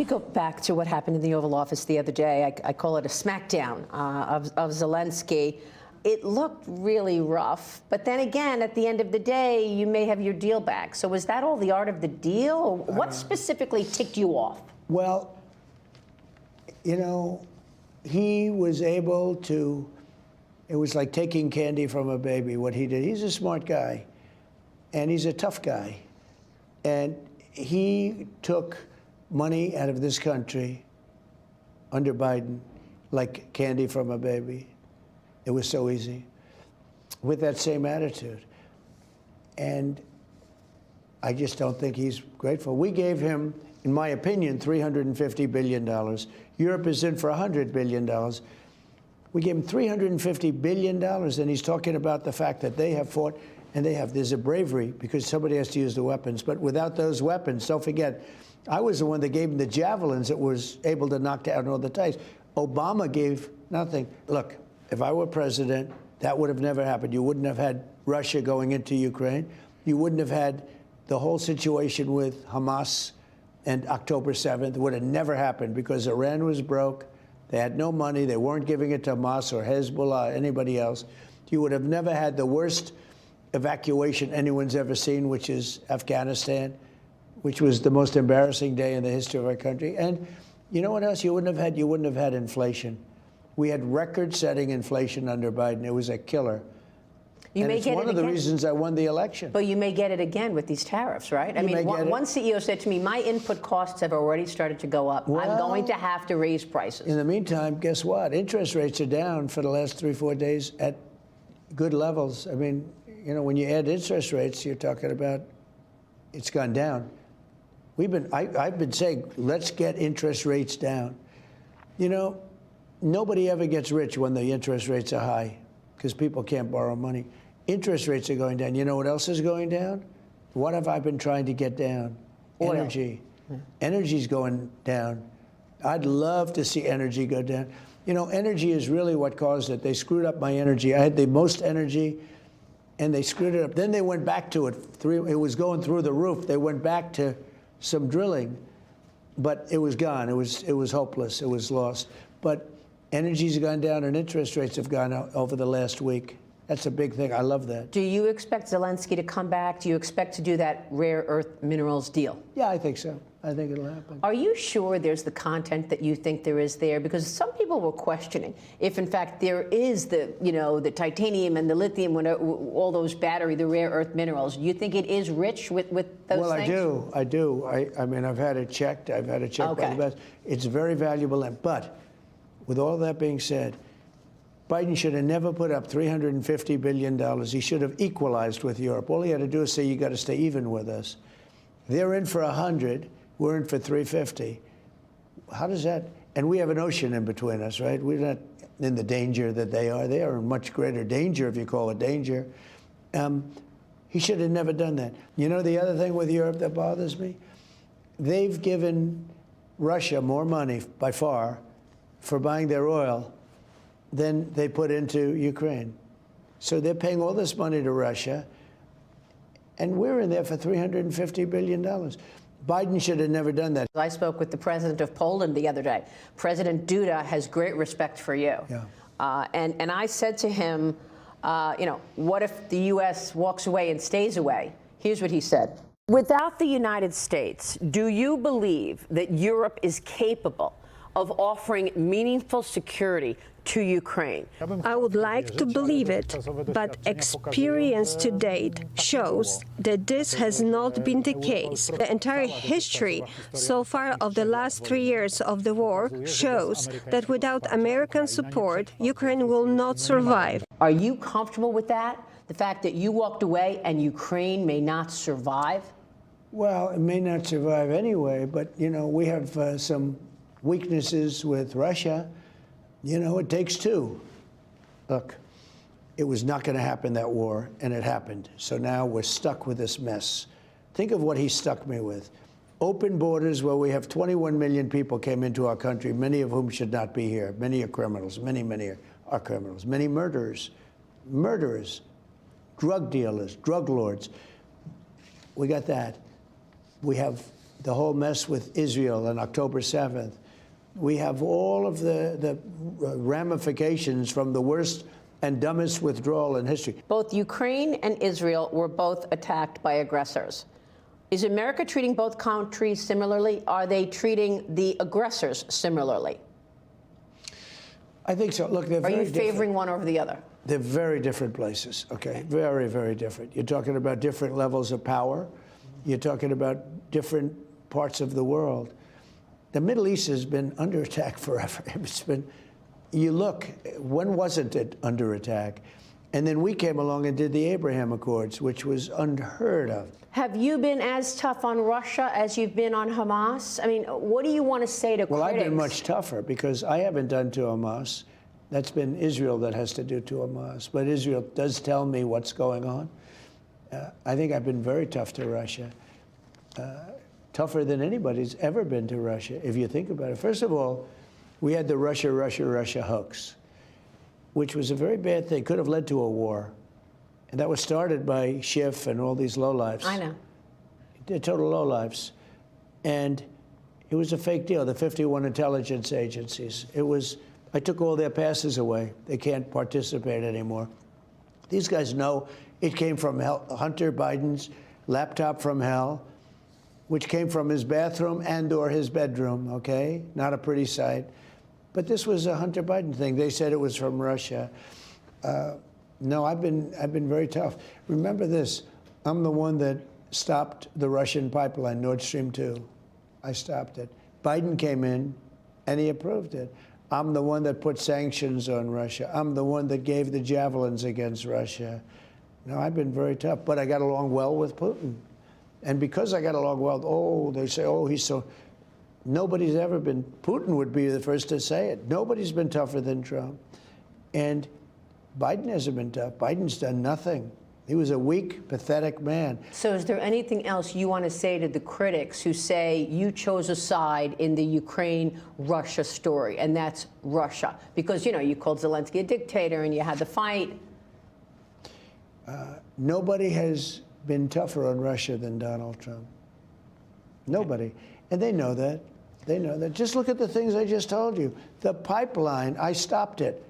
We go back to what happened in the Oval Office the other day. I call it a smackdown of Zelensky. It looked really rough, but then again, at the end of the day, you may have your deal back. So was that all the art of the deal, or what specifically ticked you off? Well, you know, he was able to, it was like taking candy from a baby, what he did. He's a smart guy, and he's a tough guy. And he took money out of this country under Biden like candy from a baby. It was so easy with that same attitude. And I just don't think he's grateful. We gave him, in my opinion, $350 billion. Europe is in for $100 billion. We gave him $350 billion, and he's talking about the fact that they have fought, and there's a bravery because somebody has to use the weapons. But without those weapons, don't forget, I was the one that gave him the javelins that was able to knock down all the tanks. Obama gave nothing. Look, if I were president, that would have never happened. You wouldn't have had Russia going into Ukraine. You wouldn't have had the whole situation with Hamas and October 7th. It would have never happened because Iran was broke. They had no money. They weren't giving it to Hamas or Hezbollah or anybody else. You would have never had the worst evacuation anyone's ever seen, which is Afghanistan, which was the most embarrassing day in the history of our country. And you know what else you wouldn't have had inflation. We had record-setting inflation under Biden. It was a killer. It's one of the reasons I won the election. But you may get it again with these tariffs, right? I mean, one CEO said to me, my input costs have already started to go up. Well, I'm going to have to raise prices. In the meantime, guess what? Interest rates are down for the last 3-4 days at good levels. I mean, you know, when you add interest rates, you're talking about it's gone down. I've been saying, let's get interest rates down. You know, nobody ever gets rich when the interest rates are high because people can't borrow money. Interest rates are going down. You know what else is going down? What have I been trying to get down? Oil. Energy. Yeah. Energy's going down. I'd love to see energy go down. You know, energy is really what caused it. They screwed up my energy. I had the most energy, and they screwed it up. Then they went back to it. It was going through the roof. They went back to some drilling, but it was gone. It was hopeless. It was lost. But energy's gone down and interest rates have gone up over the last week. That's a big thing. I love that. Do you expect Zelensky to come back? Do you expect to do that rare earth minerals deal? Yeah, I think so. I think it'll happen. Are you sure there's the content that you think there is there? Because some people were questioning if, in fact, there is the, you know, the titanium and the lithium, all those the rare earth minerals. You think it is rich with those things? Well, I do. I mean, I've had it checked. I've had it checked by the best. It's very valuable. But with all that being said, Biden should have never put up $350 billion. He should have equalized with Europe. All he had to do is say, you got to stay even with us. They're in for 100. We're in for 350. How does that? And we have an ocean in between us, right? We're not in the danger that they are. They are in much greater danger, if you call it danger. He should have never done that. You know the other thing with Europe that bothers me? They've given Russia more money, by far, for buying their oil than they put into Ukraine. So they're paying all this money to Russia, and we're in there for $350 billion. Biden should have never done that. I spoke with the president of Poland the other day. President Duda has great respect for you. Yeah. And I said to him, you know, what if the U.S. walks away and stays away? Here's what he said. Without the United States, do you believe that Europe is capable of offering meaningful security to Ukraine? I would like to believe it, but experience to date shows that this has not been the case. The entire history so far of the last 3 years of the war shows that without American support, Ukraine will not survive. Are you comfortable with that? The fact that you walked away and Ukraine may not survive? Well, it may not survive anyway, but, you know, we have some weaknesses with Russia. You know, it takes two. Look, it was not going to happen, that war, and it happened. So now we're stuck with this mess. Think of what he stuck me with. Open borders where we have 21 million people came into our country, many of whom should not be here. Many are criminals. Many are criminals. Many murderers, drug dealers, drug lords. We got that. We have the whole mess with Israel on October 7th. We have all of the ramifications from the worst and dumbest withdrawal in history. Both Ukraine and Israel were both attacked by aggressors. Is America treating both countries similarly? Are they treating the aggressors similarly? I think so. Look, they're very Are you different. favoring one over the other? They're very different places, okay? Very, very different. You're talking about different levels of power. You're talking about different parts of the world. The Middle East has been under attack forever. It's been, you look, when wasn't it under attack? And then we came along and did the Abraham Accords, which was unheard of. Have you been as tough on Russia as you've been on Hamas? I mean, what do you want to say to Well, critics? I've been much tougher because I haven't done to Hamas. That's been Israel that has to do to Hamas. But Israel does tell me what's going on. I think I've been very tough to Russia. Tougher than anybody's ever been to Russia, if you think about it. First of all, we had the Russia hoax, which was a very bad thing. Could have led to a war. And that was started by Schiff and all these lowlifes. I know. They're total lowlifes. And it was a fake deal, the 51 intelligence agencies. It was, I took all their passes away. They can't participate anymore. These guys know it came from Hunter Biden's laptop from hell, which came from his bathroom and or his bedroom, okay? Not a pretty sight. But this was a Hunter Biden thing. They said it was from Russia. No, I've been very tough. Remember this, I'm the one that stopped the Russian pipeline, Nord Stream 2. I stopped it. Biden came in and he approved it. I'm the one that put sanctions on Russia. I'm the one that gave the javelins against Russia. No, I've been very tough, but I got along well with Putin. And because I got along well, oh, they say, oh, he's so, nobody's ever been, Putin would be the first to say it. Nobody's been tougher than Trump. And Biden hasn't been tough. Biden's done nothing. He was a weak, pathetic man. So is there anything else you want to say to the critics who say you chose a side in the Ukraine-Russia story, and that's Russia? Because, you know, you called Zelensky a dictator and you had the fight. Nobody has been tougher on Russia than Donald Trump. Nobody. And they know that. They know that. Just look at the things I just told you. The pipeline, I stopped it.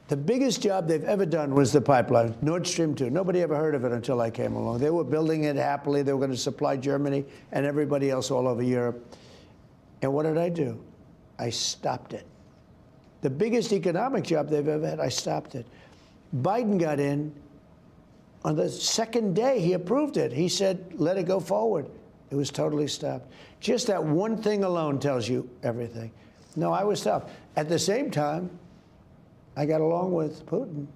The biggest job they've ever done was the pipeline, Nord Stream 2. Nobody ever heard of it until I came along. They were building it happily. They were going to supply Germany and everybody else all over Europe. And what did I do? I stopped it. The biggest economic job they've ever had, I stopped it. Biden got in. On the second day, he approved it. He said, let it go forward. It was totally stopped. Just that one thing alone tells you everything. No, I was tough. At the same time, I got along with Putin.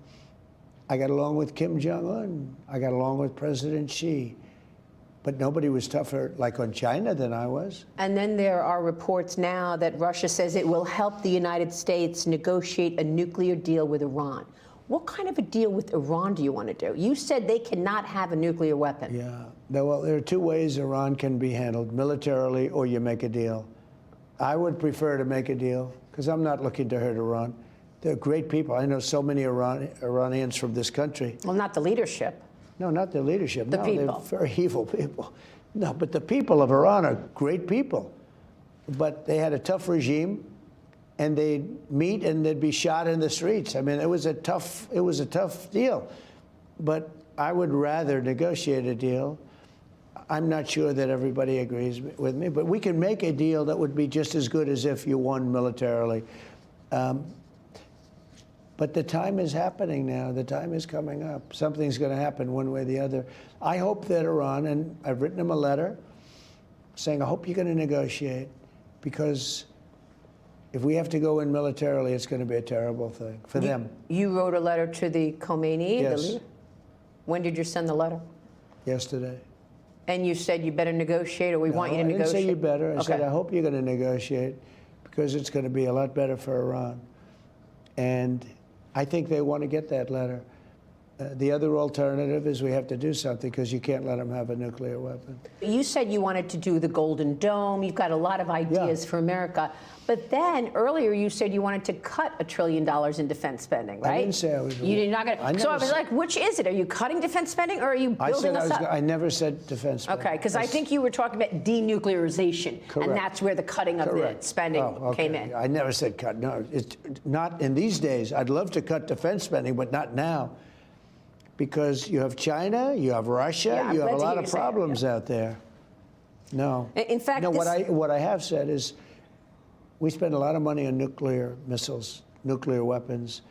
I got along with Kim Jong-un. I got along with President Xi. But nobody was tougher, like on China, than I was. And then there are reports now that Russia says it will help the United States negotiate a nuclear deal with Iran. What kind of a deal with Iran do you want to do? You said they cannot have a nuclear weapon. Yeah. Well, there are two ways Iran can be handled, militarily or you make a deal. I would prefer to make a deal, because I'm not looking to hurt Iran. They're great people. I know so many Iranians from this country. Well, not the leadership. No, not the leadership. The no, people. They're very evil people. No, but the people of Iran are great people. But they had a tough regime, and they'd meet and they'd be shot in the streets. I mean, it was a tough deal. But I would rather negotiate a deal. I'm not sure that everybody agrees with me, but we can make a deal that would be just as good as if you won militarily. But the time is happening now. The time is coming up. Something's going to happen one way or the other. I hope that Iran, and I've written them a letter saying, I hope you're going to negotiate, because if we have to go in militarily, it's going to be a terrible thing for them. You wrote a letter to the Khomeini, Yes. the leader? When did you send the letter? Yesterday. And you said you better negotiate, or we want you to I didn't negotiate? say you better. I said, Okay. I hope you're going to negotiate, because it's going to be a lot better for Iran. And I think they want to get that letter. The other alternative is we have to do something because you can't let them have a nuclear weapon. You said you wanted to do the Golden Dome. You've got a lot of ideas for America. But then earlier you said you wanted to cut $1 trillion in defense spending, right? I didn't say I was. You're not going to. So I was like, which is it? Are you cutting defense spending or are you building us up? I never said defense spending. Okay, because I think you were talking about denuclearization. Correct. And that's where the cutting of the spending came in. I never said cut. No, it's not in these days. I'd love to cut defense spending, but not now. Because you have China, you have Russia, you have a lot of problems out there. No. In fact, no, what I have said is we spend a lot of money on nuclear missiles, nuclear weapons.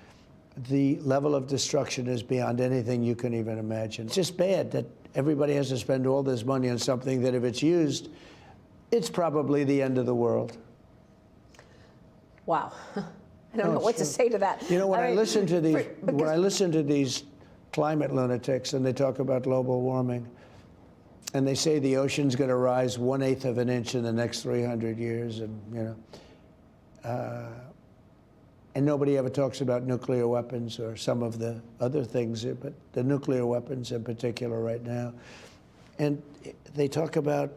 The level of destruction is beyond anything you can even imagine. It's just bad that everybody has to spend all this money on something that if it's used, it's probably the end of the world. Wow. I don't know what to say to that. You know, when I listen to these climate lunatics and they talk about global warming and they say the ocean's going to rise 1/8 of an inch in the next 300 years and and nobody ever talks about nuclear weapons or some of the other things, but the nuclear weapons in particular right now. And they talk about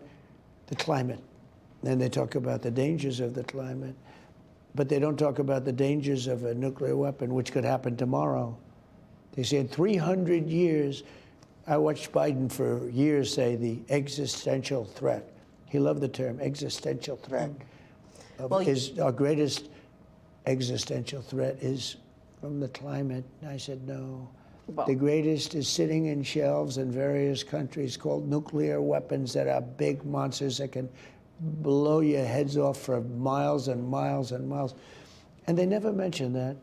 the climate and they talk about the dangers of the climate, but they don't talk about the dangers of a nuclear weapon, which could happen tomorrow. They say in 300 years, I watched Biden for years say the existential threat. He loved the term existential threat. Our greatest existential threat is from the climate. And I said, no. The greatest is sitting in shelves in various countries called nuclear weapons that are big monsters that can blow your heads off for miles and miles and miles. And they never mention that.